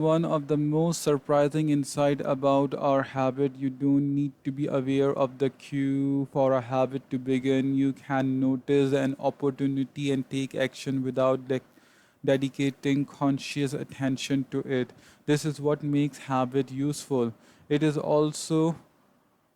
One of the most surprising insight about our habit, you don't need to be aware of the cue for a habit to begin. You can notice an opportunity and take action without dedicating conscious attention to it. This is what makes habit useful. It is also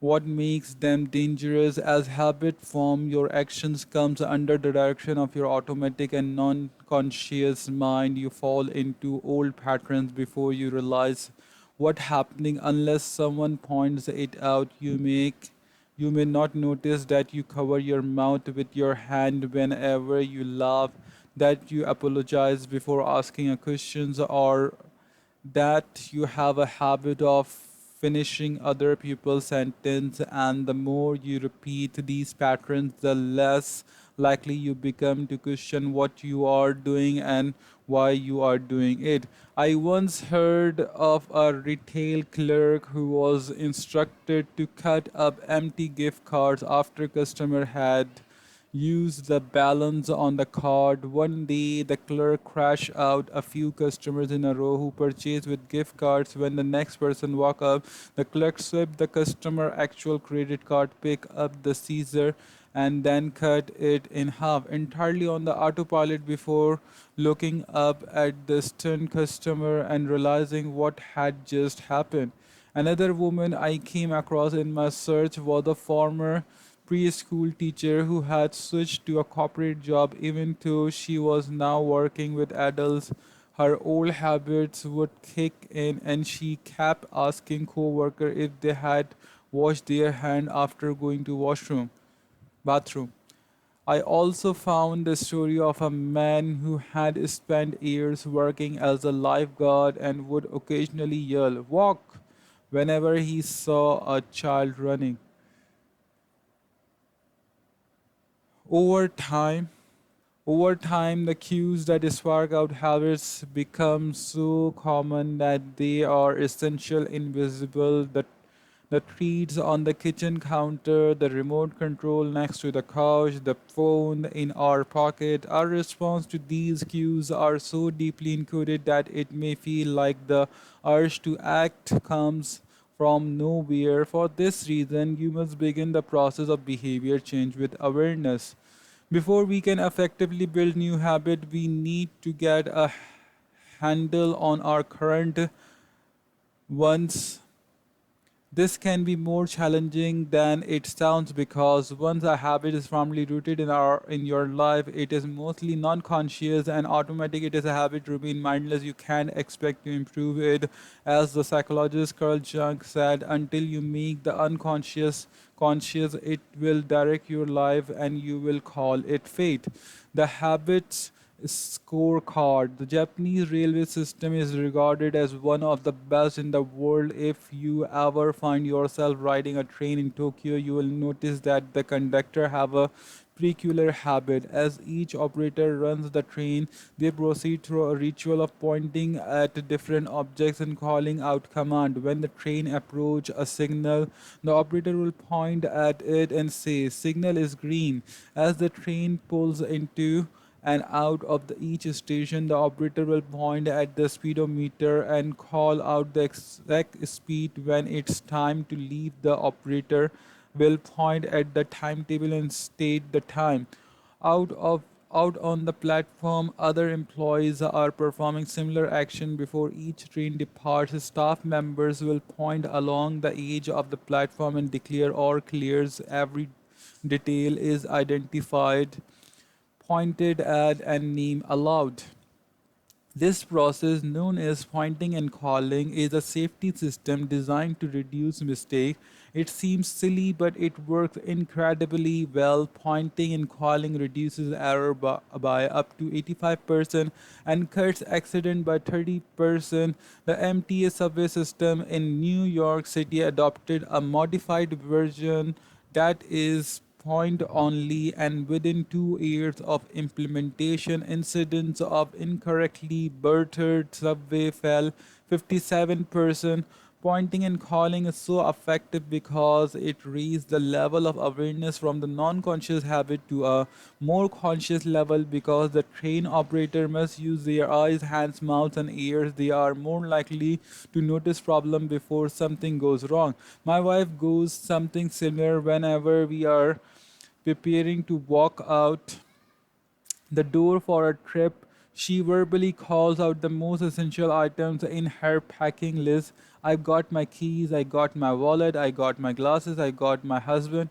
what makes them dangerous. As habit form, your actions comes under the direction of your automatic and non-conscious mind. You fall into old patterns before you realize what happening. Unless someone points it out, you may not notice that you cover your mouth with your hand whenever you laugh, that you apologize before asking a questions, or that you have a habit of finishing other people's sentence. And the more you repeat these patterns, the less likely you become to question what you are doing and why you are doing it. I once heard of a retail clerk who was instructed to cut up empty gift cards after customer had used the balance on the card. One day, the clerk crashed out a few customers in a row who purchased with gift cards. When the next person walked up, the clerk swept the customer actual credit card, picked up the scissor, and then cut it in half entirely on the autopilot before looking up at the stunned customer and realizing what had just happened. Another woman I came across in my search was a former preschool teacher who had switched to a corporate job. Even though she was now working with adults, her old habits would kick in and she kept asking co-workers if they had washed their hand after going to bathroom. I also found the story of a man who had spent years working as a lifeguard and would occasionally yell, "Walk!" whenever he saw a child running. Over time, the cues that spark out habits become so common that they are essential, invisible. The treats on the kitchen counter, the remote control next to the couch, the phone in our pocket. Our response to these cues are so deeply encoded that it may feel like the urge to act comes from nowhere. For this reason, you must begin the process of behavior change with awareness. Before we can effectively build new habit, we need to get a handle on our current ones. This can be more challenging than it sounds because once a habit is firmly rooted in your life, it is mostly non-conscious and automatic. It is a habit to remain mindless. You can't expect to improve it. As the psychologist Carl Jung said, until you make the unconscious conscious, it will direct your life and you will call it fate. The habits scorecard. The Japanese railway system is regarded as one of the best in the world. If you ever find yourself riding a train in Tokyo, you will notice that the conductor have a peculiar habit. As each operator runs the train, they proceed through a ritual of pointing at different objects and calling out command. When the train approach a signal, the operator will point at it and say, "Signal is green." As the train pulls into and out of each station, the operator will point at the speedometer and call out the exact speed. When it's time to leave, the operator will point at the timetable and state the time. Out of Out on the platform, other employees are performing similar action before each train departs. Staff members will point along the edge of the platform and declare or clears. Every detail is identified, pointed at, and named aloud. This process, known as pointing and calling, is a safety system designed to reduce mistake. It seems silly, but it works incredibly well. Pointing and calling reduces error by up to 85% and cuts accident by 30%. The MTA subway system in New York City adopted a modified version that is point only, and within 2 years of implementation, incidents of incorrectly birthed subway fell 57%. Pointing and calling is so effective because it raises the level of awareness from the non conscious habit to a more conscious level because the train operator must use their eyes, hands, mouths, and ears. They are more likely to notice problem before something goes wrong. My wife goes something similar whenever we are preparing to walk out the door for a trip. She verbally calls out the most essential items in her packing list. I've got my keys, I got my wallet, I got my glasses, I got my husband.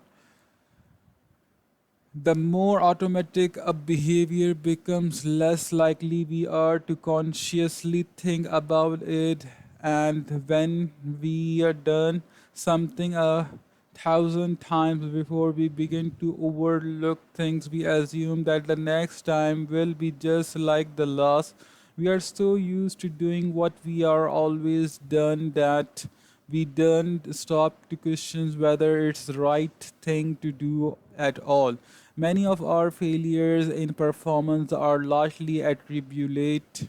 The more automatic a behavior becomes, less likely we are to consciously think about it. And when we are done something a thousand times before we begin to overlook things, we assume that the next time will be just like the last. We are so used to doing what we are always done that we don't stop to question whether it's the right thing to do at all. Many of our failures in performance are largely attribute,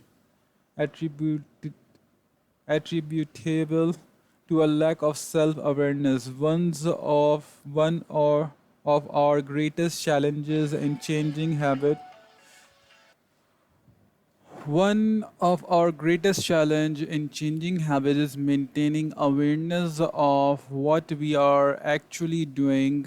attributable to a lack of self-awareness. One of our greatest challenges in changing habit One of our greatest challenge in changing habits is maintaining awareness of what we are actually doing.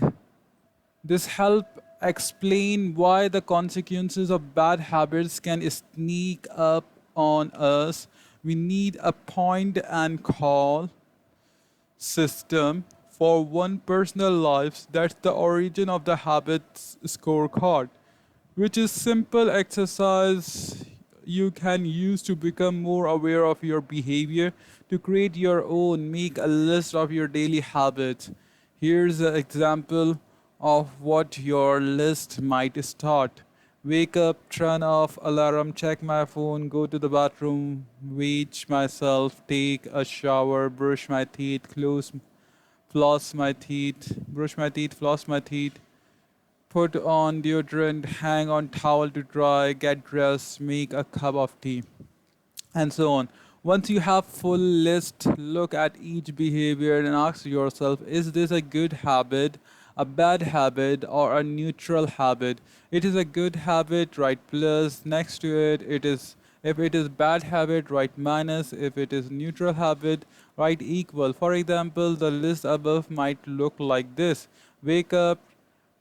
This help explain why the consequences of bad habits can sneak up on us. We need a point and call system for one personal lives. That's the origin of the habits scorecard, which is simple exercise you can use to become more aware of your behavior. To create your own, make a list of your daily habits. Here's an example of what your list might start. Wake up, turn off alarm, check my phone, go to the bathroom, wage myself, take a shower, brush my teeth, floss my teeth, brush my teeth, floss my teeth, put on deodorant, hang on towel to dry, get dressed, make a cup of tea, and so on. Once you have full list, look at each behavior and ask yourself, is this a good habit, a bad habit, or a neutral habit? It is a good habit, write plus. Next to it, it is if it is bad habit, write minus. If it is neutral habit, write equal. For example, the list above might look like this: wake up,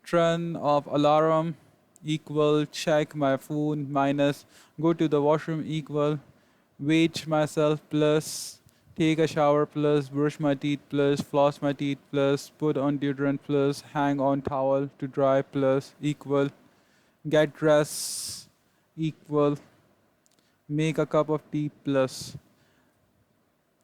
turn off alarm, equal, check my phone, minus, go to the washroom, equal, wage myself, plus, take a shower, plus, brush my teeth, plus, floss my teeth, plus, put on deodorant, plus, hang on towel to dry, plus, equal, get dressed, equal, make a cup of tea, plus.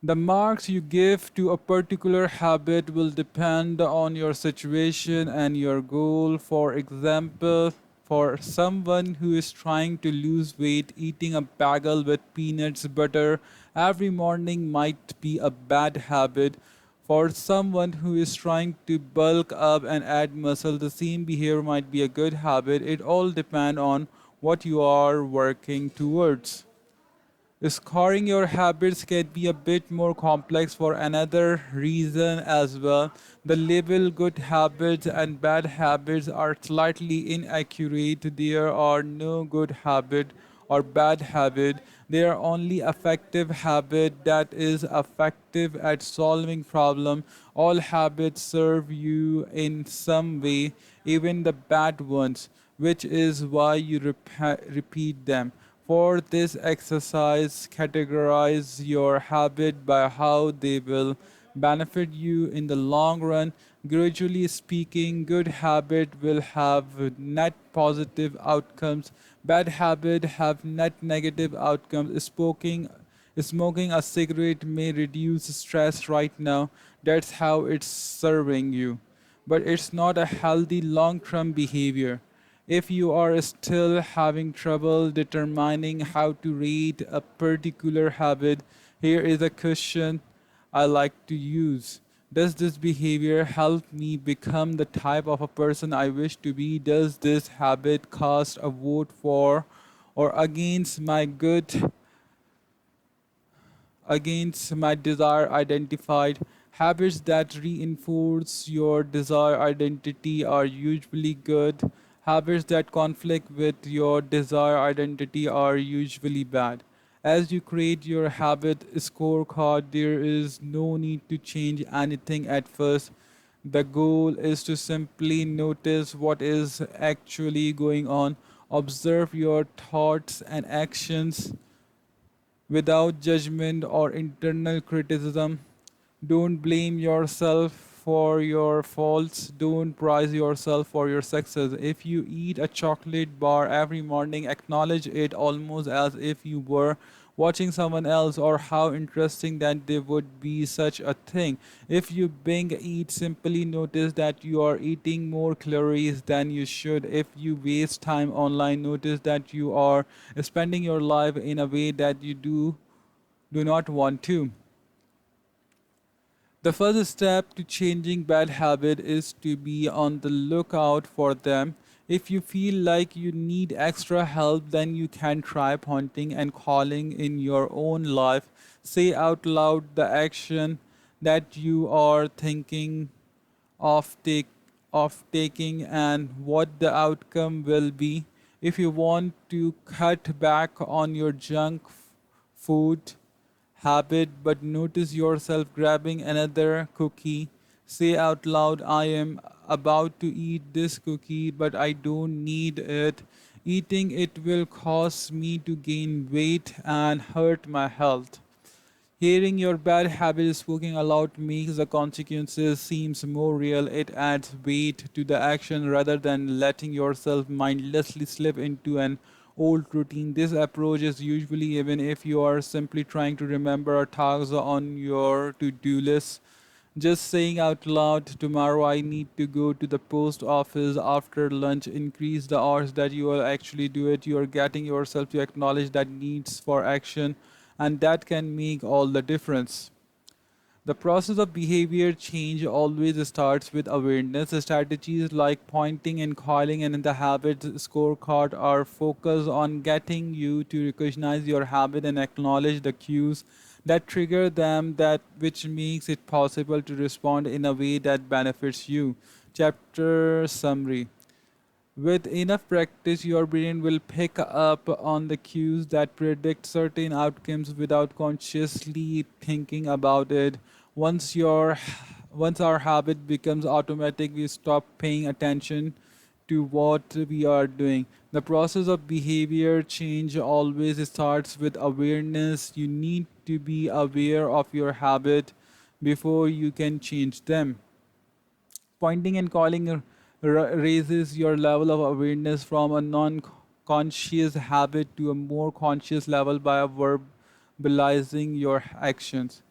The marks you give to a particular habit will depend on your situation and your goal. For example, for someone who is trying to lose weight, eating a bagel with peanuts butter every morning might be a bad habit. For someone who is trying to bulk up and add muscle, the same behavior might be a good habit. It all depends on what you are working towards. Scoring your habits can be a bit more complex for another reason as well. The label good habits and bad habits are slightly inaccurate. There are no good habit or bad habit. They are only effective habit that is effective at solving problem. All habits serve you in some way, even the bad ones, which is why you repeat them. For this exercise, categorize your habit by how they will benefit you in the long run. Gradually speaking, good habit will have net positive outcomes. Bad habit have net negative outcomes. Smoking a cigarette may reduce stress right now. That's how it's serving you. But it's not a healthy long-term behavior. If you are still having trouble determining how to rate a particular habit, here is a question I like to use. Does this behavior help me become the type of a person I wish to be? Does this habit cast a vote for or against against my desire identified. Habits that reinforce your desire identity are usually good. Habits that conflict with your desire identity are usually bad. As you create your habit scorecard, there is no need to change anything at first. The goal is to simply notice what is actually going on, observe your thoughts and actions without judgment or internal criticism. Don't blame yourself for your faults. Don't prize yourself for your success. If you eat a chocolate bar every morning, acknowledge it almost as if you were watching someone else, or how interesting that there would be such a thing. If you binge eat, simply notice that you are eating more calories than you should. If you waste time online, notice that you are spending your life in a way that you do not want to. The first step to changing bad habit is to be on the lookout for them. If you feel like you need extra help, then you can try pointing and calling in your own life. Say out loud the action that you are thinking of take of taking and what the outcome will be. If you want to cut back on your food habit, but notice yourself grabbing another cookie. Say out loud, I am about to eat this cookie, but I don't need it. Eating it will cause me to gain weight and hurt my health. Hearing your bad habit is spoken aloud makes the consequences seems more real. It adds weight to the action rather than letting yourself mindlessly slip into an old routine. This approach is usually even if you are simply trying to remember a task on your to-do list. Just saying out loud, tomorrow I need to go to the post office after lunch, increase the hours that you will actually do it. You are getting yourself to acknowledge that needs for action, and that can make all the difference. The process of behavior change always starts with awareness. Strategies like pointing and calling and the habit scorecard are focused on getting you to recognize your habit and acknowledge the cues that trigger them, that which makes it possible to respond in a way that benefits you. Chapter summary. With enough practice, your brain will pick up on the cues that predict certain outcomes without consciously thinking about it. Once your once our habit becomes automatic, we stop paying attention to what we are doing. The process of behavior change always starts with awareness. You need to be aware of your habit before you can change them. Pointing and calling raises your level of awareness from a non-conscious habit to a more conscious level by verbalizing your actions.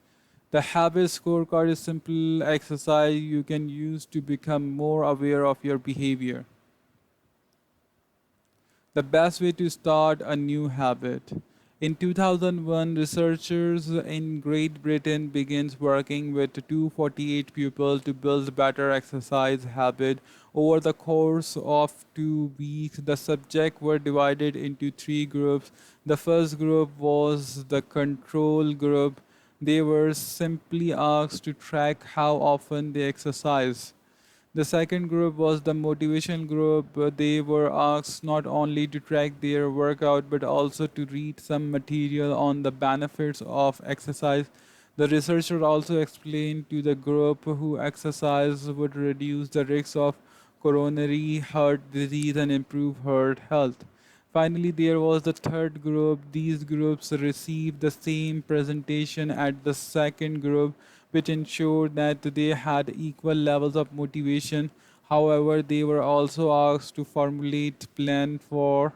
The habit scorecard is simple exercise you can use to become more aware of your behavior. The best way to start a new habit. In 2001, researchers in Great Britain began working with 248 pupils to build better exercise habit. Over the course of 2 weeks, the subjects were divided into three groups. The first group was the control group. They were simply asked to track how often they exercise. The second group was the motivation group. They were asked not only to track their workout but also to read some material on the benefits of exercise. The researcher also explained to the group who exercise would reduce the risk of coronary heart disease and improve heart health. Finally, there was the third group. These groups received the same presentation at the second group, which ensured that they had equal levels of motivation. However, they were also asked to formulate plan for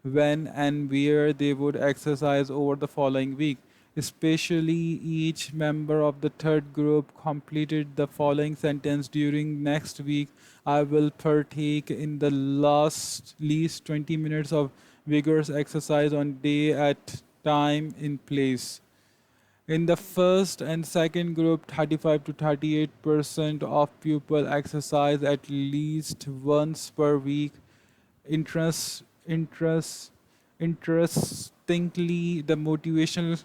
when and where they would exercise over the following week. Especially each member of the third group completed the following sentence during next week. I will partake in the last least 20 minutes of vigorous exercise on day at time in place. In the first and second group, 35 to 38% of pupils exercise at least once per week. Interest, interest, Interestingly, the motivational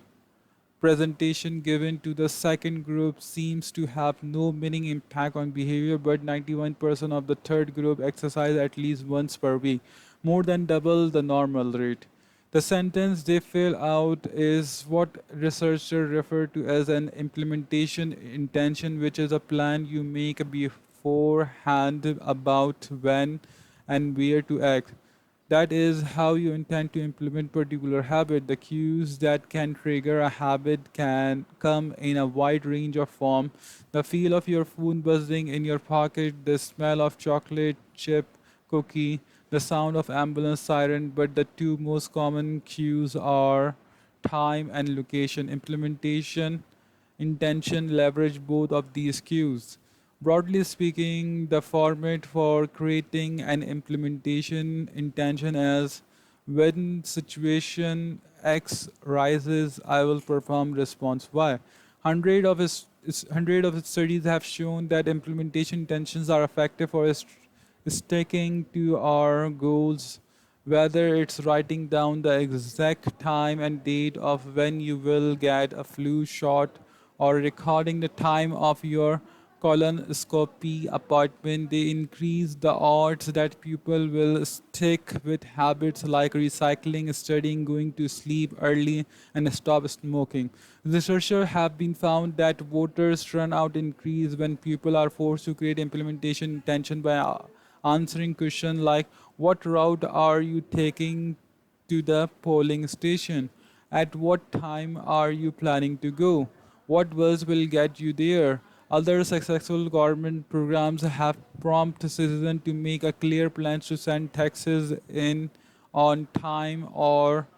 presentation given to the second group seems to have no meaning impact on behavior, but 91% of the third group exercise at least once per week, more than double the normal rate. The sentence they fill out is what researchers refer to as an implementation intention, which is a plan you make beforehand about when and where to act. That is how you intend to implement particular habit. The cues that can trigger a habit can come in a wide range of form. The feel of your phone buzzing in your pocket, the smell of chocolate chip cookie, the sound of ambulance siren, but the two most common cues are time and location. Implementation intention leverage both of these cues. Broadly speaking, the format for creating an implementation intention is when situation X rises, I will perform response Y. Hundred of its studies have shown that implementation intentions are effective for sticking to our goals, whether it's writing down the exact time and date of when you will get a flu shot or recording the time of your colonoscopy appointment. They increase the odds that people will stick with habits like recycling, studying, going to sleep early, and stop smoking. Researchers have been found that voters turnout increase when people are forced to create implementation intention by answering questions like what route are you taking to the polling station? At what time are you planning to go? What bus will get you there? Other successful government programs have prompted citizens to make a clear plan to send taxes in on time or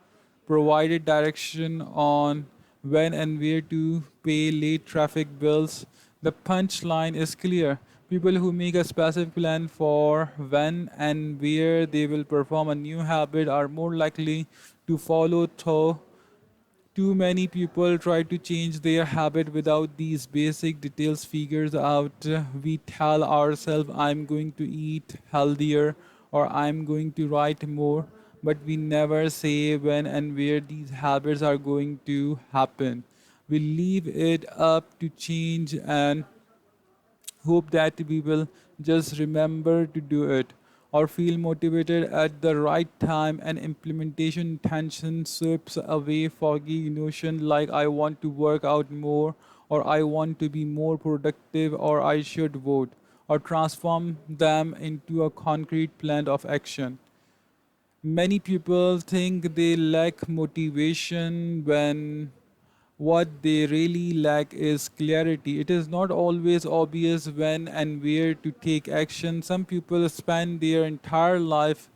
provided direction on when and where to pay late traffic bills. The punchline is clear. People who make a specific plan for when and where they will perform a new habit are more likely to follow through. Too many people try to change their habit without these basic details figured out. We tell ourselves, I'm going to eat healthier or I'm going to write more, but we never say when and where these habits are going to happen. We leave it up to change and hope that we will just remember to do it or feel motivated at the right time, and implementation tension sweeps away foggy notion like I want to work out more or I want to be more productive or I should vote or transform them into a concrete plan of action. Many people think they lack motivation when what they really lack is clarity. It is not always obvious when and where to take action. Some people spend their entire life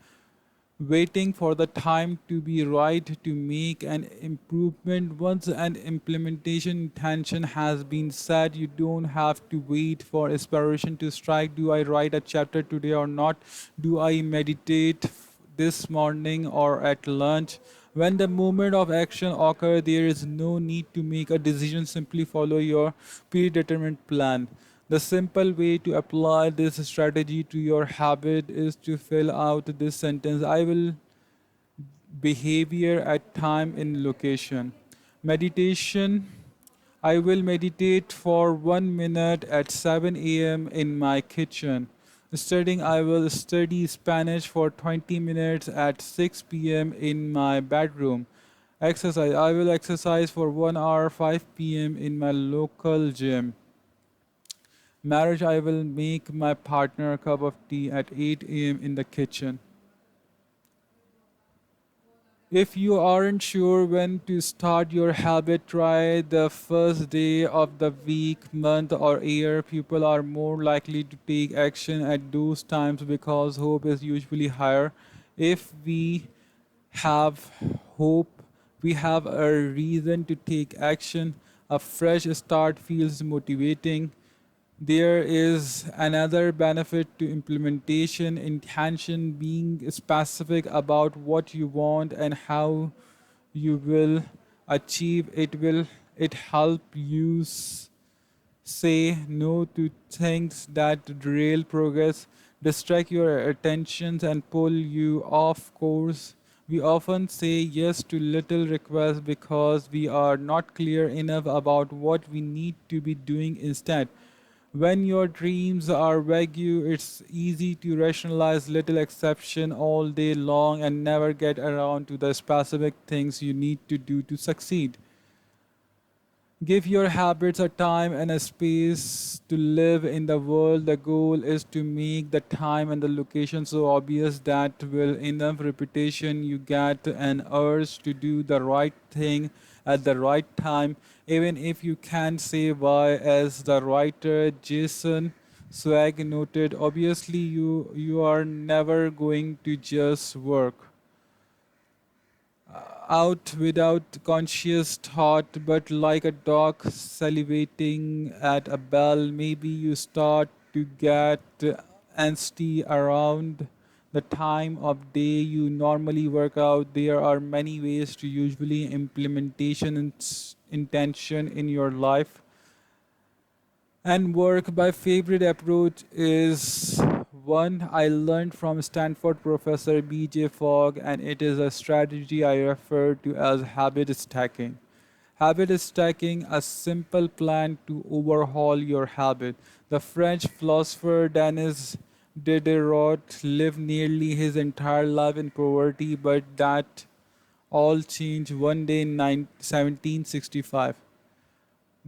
waiting for the time to be right to make an improvement. Once an implementation intention has been set, you don't have to wait for inspiration to strike. Do I write a chapter today or not? Do I meditate this morning or at lunch? When the moment of action occurs, there is no need to make a decision. Simply follow your predetermined plan. The simple way to apply this strategy to your habit is to fill out this sentence. I will behavior at time in location. Meditation. I will meditate for 1 minute at 7 a.m. in my kitchen. Studying. I will study Spanish for 20 minutes at 6 p.m. in my bedroom. Exercise. I will exercise for 1 hour 5 p.m. in my local gym. Marriage, I will make my partner a cup of tea at 8 a.m. in the kitchen. If you aren't sure when to start your habit, try the first day of the week, month, or year. People are more likely to take action at those times because hope is usually higher. If we have hope, we have a reason to take action. A fresh start feels motivating. There is another benefit to implementation intention, being specific about what you want and how you will achieve it will it help you say no to things that derail progress, distract your attentions and pull you off course. We often say yes to little requests because we are not clear enough about what we need to be doing instead. When your dreams are vague, it's easy to rationalize little exception all day long and never get around to the specific things you need to do to succeed. Give your habits a time and a space to live in the world. The goal is to make the time and the location so obvious that will enough repetition you get an urge to do the right thing at the right time, even if you can't say why. As the writer Jason Swag noted, obviously you are never going to just work out without conscious thought, but like a dog salivating at a bell, maybe you start to get antsy around the time of day you normally work out. There are many ways to usually implementation and intention in your life and work. My favorite approach is one I learned from Stanford professor BJ Fogg, and it is a strategy I refer to as habit stacking. Habit stacking, a simple plan to overhaul your habit. The French philosopher Denis Diderot lived nearly his entire life in poverty, but that all changed one day in 1765.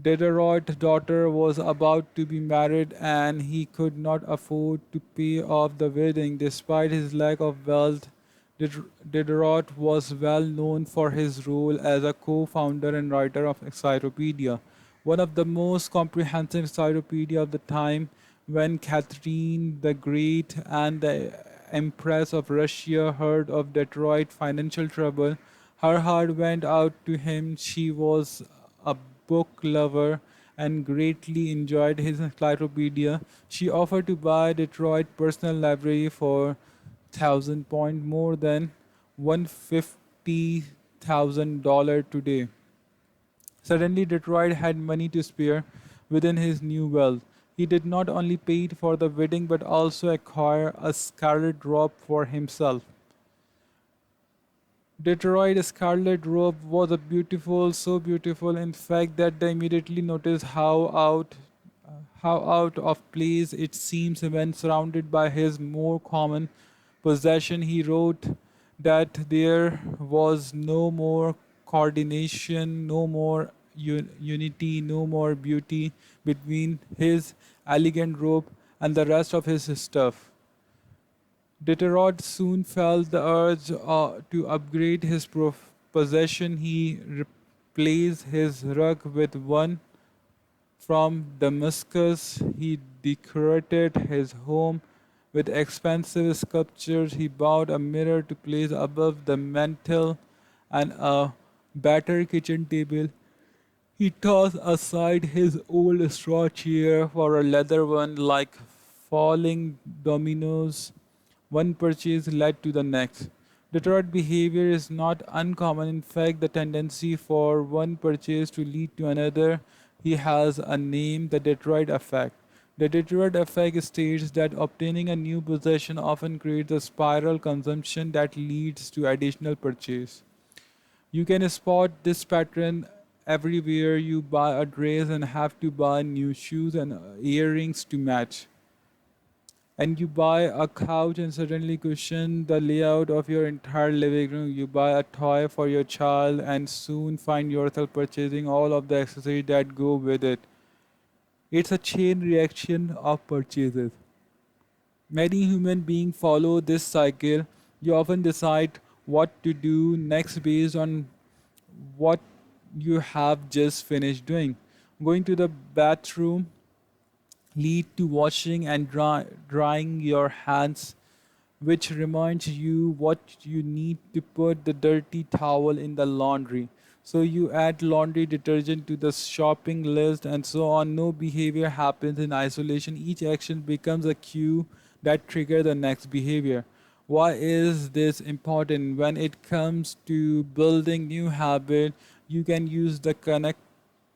Diderot's daughter was about to be married and he could not afford to pay off the wedding. Despite his lack of wealth, Diderot was well known for his role as a co-founder and writer of encyclopedia, one of the most comprehensive encyclopedia of the time. When Catherine the Great and the Empress of Russia heard of Detroit financial trouble, her heart went out to him. She was a book lover and greatly enjoyed his encyclopedia. She offered to buy Detroit Personal Library for thousand point more than $150,000 today. Suddenly, Detroit had money to spare within his new wealth. He did not only pay for the wedding but also acquire a scarlet robe for himself. Detroit Scarlet Robe was a beautiful, so beautiful in fact that they immediately noticed how out of place it seems when surrounded by his more common possession. He wrote that there was no more coordination, no more unity, no more beauty between his elegant robe and the rest of his stuff. Diderot soon felt the urge to upgrade his possession. He replaced his rug with one from Damascus. He decorated his home with expensive sculptures. He bought a mirror to place above the mantel and a better kitchen table. He tossed aside his old straw chair for a leather one. Like falling dominoes, one purchase led to the next. Detroit behavior is not uncommon. In fact, the tendency for one purchase to lead to another. He has a name, the Detroit effect. The Detroit effect states that obtaining a new possession often creates a spiral consumption that leads to additional purchase. You can spot this pattern everywhere. You buy a dress and have to buy new shoes and earrings to match. And you buy a couch and suddenly question the layout of your entire living room. You buy a toy for your child and soon find yourself purchasing all of the accessories that go with it. It's a chain reaction of purchases. Many human beings follow this cycle. You often decide what to do next based on what you have just finished doing. Going to the bathroom lead to washing and drying your hands, which reminds you what you need to put the dirty towel in the laundry. So you add laundry detergent to the shopping list and so on. No behavior happens in isolation. Each action becomes a cue that trigger the next behavior. Why is this important? When it comes to building new habit, you can use the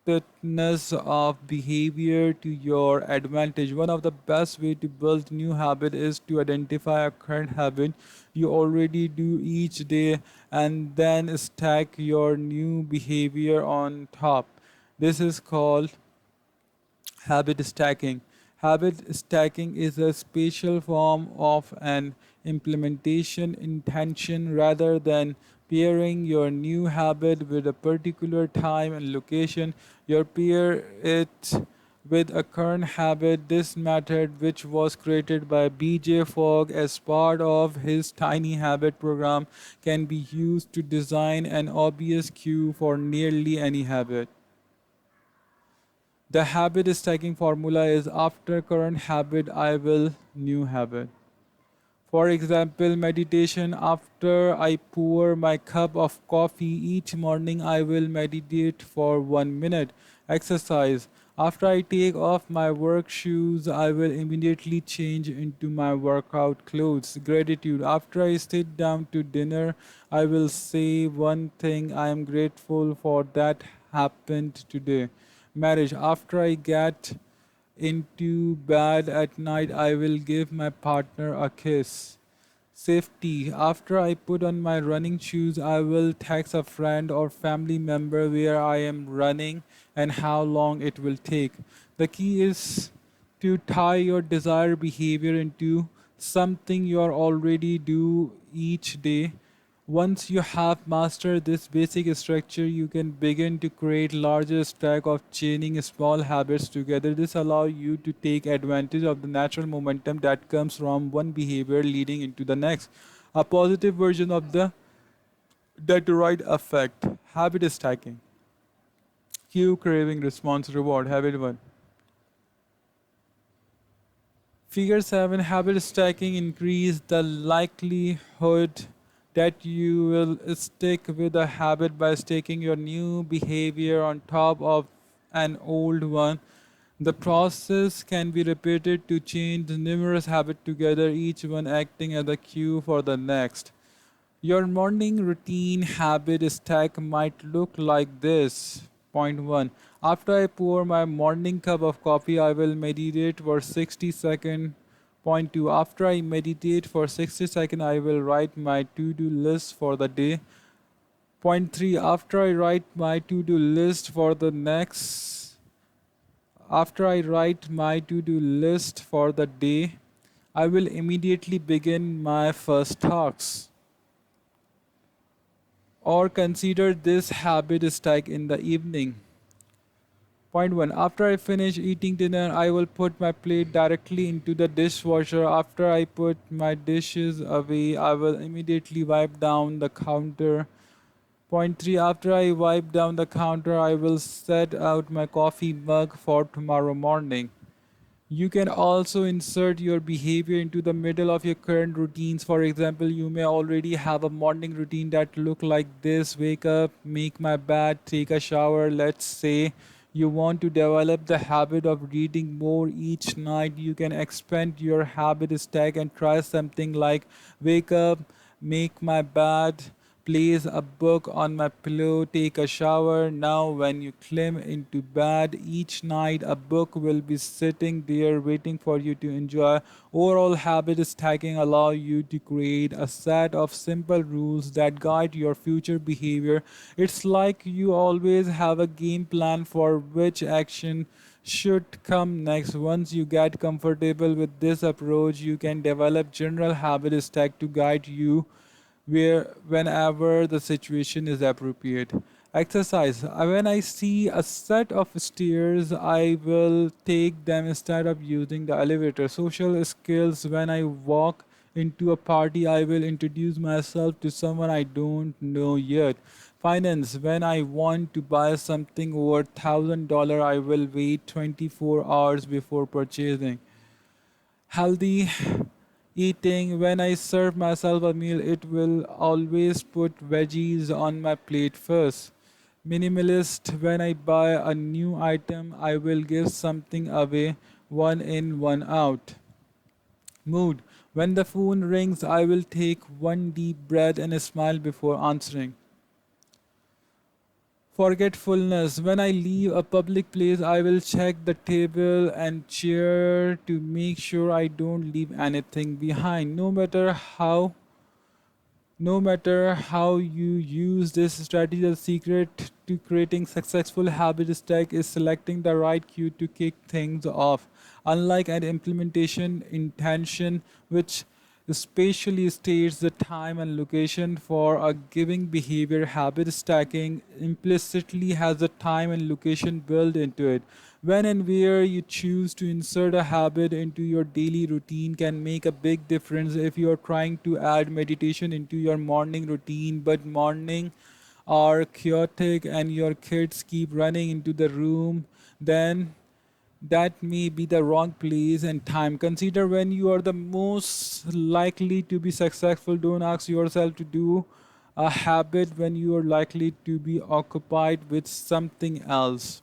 unexpectedness of behavior to your advantage. One of the best way to build new habit is to identify a current habit you already do each day and then stack your new behavior on top. This is called habit stacking. Habit stacking is a special form of an implementation intention rather than pairing your new habit with a particular time and location. You pair it with a current habit. This method, which was created by BJ Fogg as part of his Tiny Habit program, can be used to design an obvious cue for nearly any habit. The habit stacking formula is after current habit, I will new habit. For example, meditation. After I pour my cup of coffee each morning, I will meditate for 1 minute. Exercise. After I take off my work shoes, I will immediately change into my workout clothes. Gratitude. After I sit down to dinner, I will say one thing I am grateful for that happened today. Marriage. After I get into bed at night, I will give my partner a kiss. Safety. After I put on my running shoes, I will text a friend or family member where I am running and how long it will take. The key is to tie your desired behavior into something you are already do each day. Once you have mastered this basic structure, you can begin to create larger stack of chaining small habits together. This allows you to take advantage of the natural momentum that comes from one behavior leading into the next. A positive version of the Detroit effect. Habit stacking. Cue, craving, response, reward. Habit 1. Figure 7, habit stacking increase the likelihood that you will stick with a habit by staking your new behavior on top of an old one. The process can be repeated to change numerous habits together, each one acting as a cue for the next. Your morning routine habit stack might look like this. Point 1. After I pour my morning cup of coffee, I will meditate for 60 seconds. Point 2. After I meditate for 60 seconds, I will write my to do list for the day. Point 3. After I write my to do list for the next after I write my to do list for the day, I will immediately begin my first tasks. Or consider this habit stack in the evening. Point 1. After I finish eating dinner, I will put my plate directly into the dishwasher. After I put my dishes away, I will immediately wipe down the counter. Point 3. After I wipe down the counter, I will set out my coffee mug for tomorrow morning. You can also insert your behavior into the middle of your current routines. For example, you may already have a morning routine that look like this: wake up, make my bed, take a shower. Let's say you want to develop the habit of reading more each night. You can expand your habit stack and try something like wake up, make my bed, place a book on my pillow, take a shower. Now, when you climb into bed each night, a book will be sitting there waiting for you to enjoy. Overall, habit stacking allow you to create a set of simple rules that guide your future behavior. It's like you always have a game plan for which action should come next. Once you get comfortable with this approach, you can develop general habit stack to guide you whenever the situation is appropriate. Exercise. When I see a set of stairs, I will take them instead of using the elevator. Social skills. When I walk into a party, I will introduce myself to someone I don't know yet. Finance. When I want to buy something worth $1,000, I will wait 24 hours before purchasing. Healthy eating. When I serve myself a meal, it will always put veggies on my plate first. Minimalist. When I buy a new item, I will give something away, one in, one out. Mood. When the phone rings, I will take one deep breath and smile before answering. Forgetfulness. When I leave a public place, I will check the table and chair to make sure I don't leave anything behind. No matter how you use this strategy, the secret to creating successful habit stack is selecting the right cue to kick things off. Unlike an implementation intention, which spatially states the time and location for a given behavior, habit stacking implicitly has the time and location built into it. When and where you choose to insert a habit into your daily routine can make a big difference. If you are trying to add meditation into your morning routine, but morning are chaotic and your kids keep running into the room, then that may be the wrong place and time. Consider when you are the most likely to be successful. Don't ask yourself to do a habit when you are likely to be occupied with something else.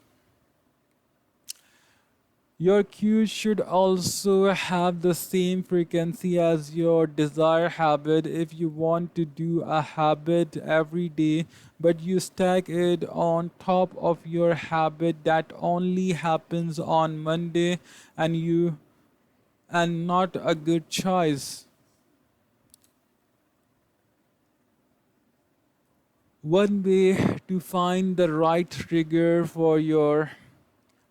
Your cues should also have the same frequency as your desired habit. If you want to do a habit every day, but you stack it on top of your habit that only happens on Monday, and not a good choice. One way to find the right trigger for your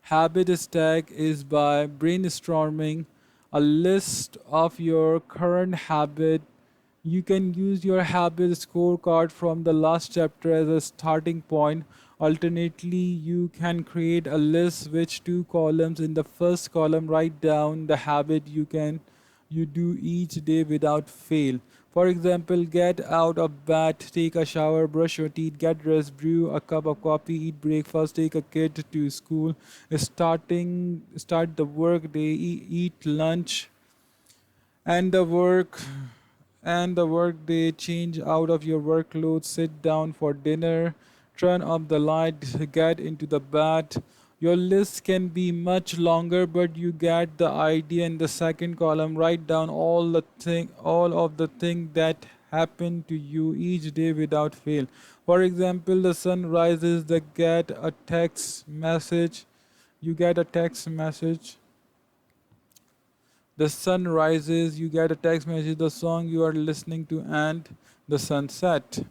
habit stack is by brainstorming a list of your current habit. You can use your habit scorecard from the last chapter as a starting point. Alternately, you can create a list which two columns. In the first column, write down the habit you do each day without fail. For example, get out of bed, take a shower, brush your teeth, get dressed, brew a cup of coffee, eat breakfast, take a kid to school, start the work day, eat lunch, and the work day, change out of your work clothes, sit down for dinner, turn off the light, get into the bed. Your list can be much longer, but you get the idea. In the second column, write down all of the things that happen to you each day without fail. For example, the sun rises, you get a text message. The sun rises, you get a text message, the song you are listening to, and the sunset.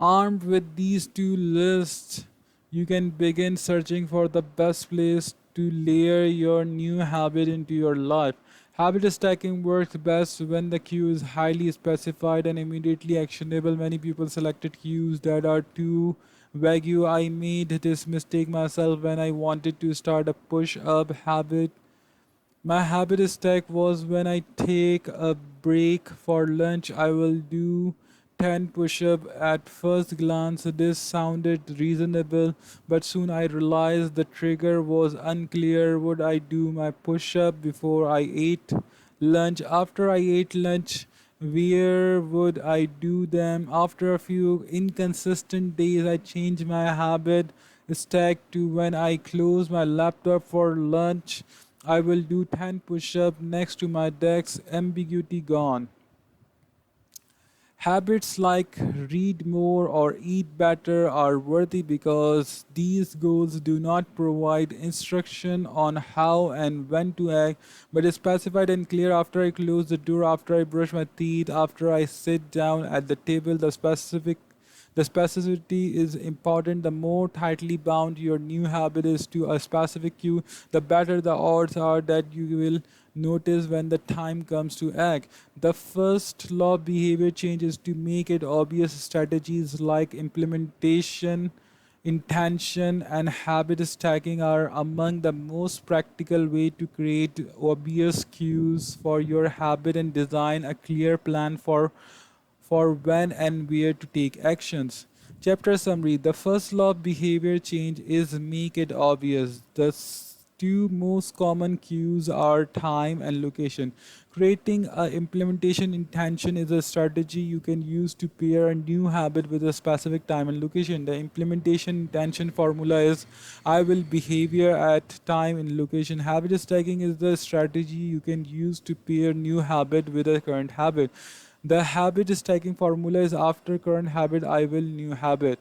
Armed with these two lists, you can begin searching for the best place to layer your new habit into your life. Habit stacking works best when the cue is highly specified and immediately actionable. Many people selected cues that are too vague. I made this mistake myself when I wanted to start a push up habit. My habit stack was when I take a break for lunch, I will do 10 push ups. At first glance, this sounded reasonable, but soon I realized the trigger was unclear. Would I do my push up before I ate lunch? After I ate lunch, where would I do them? After a few inconsistent days, I changed my habit stack to when I close my laptop for lunch. I will do 10 push ups next to my desk, ambiguity gone. Habits like read more or eat better are worthy because these goals do not provide instruction on how and when to act, but is specified and clear. After I close the door, after I brush my teeth, after I sit down at the table. The specificity is important. The more tightly bound your new habit is to a specific cue, the better the odds are that you will notice when the time comes to act. The first law of behavior change is to make it obvious. Strategies like implementation, intention, and habit stacking are among the most practical way to create obvious cues for your habit and design a clear plan for when and where to take actions. Chapter summary. The first law of behavior change is make it obvious. The two most common cues are time and location. Creating a implementation intention is a strategy you can use to pair a new habit with a specific time and location. The implementation intention formula is I will behavior at time and location. Habit stacking is the strategy you can use to pair new habit with a current habit. The habit stacking formula is after current habit, I will new habit.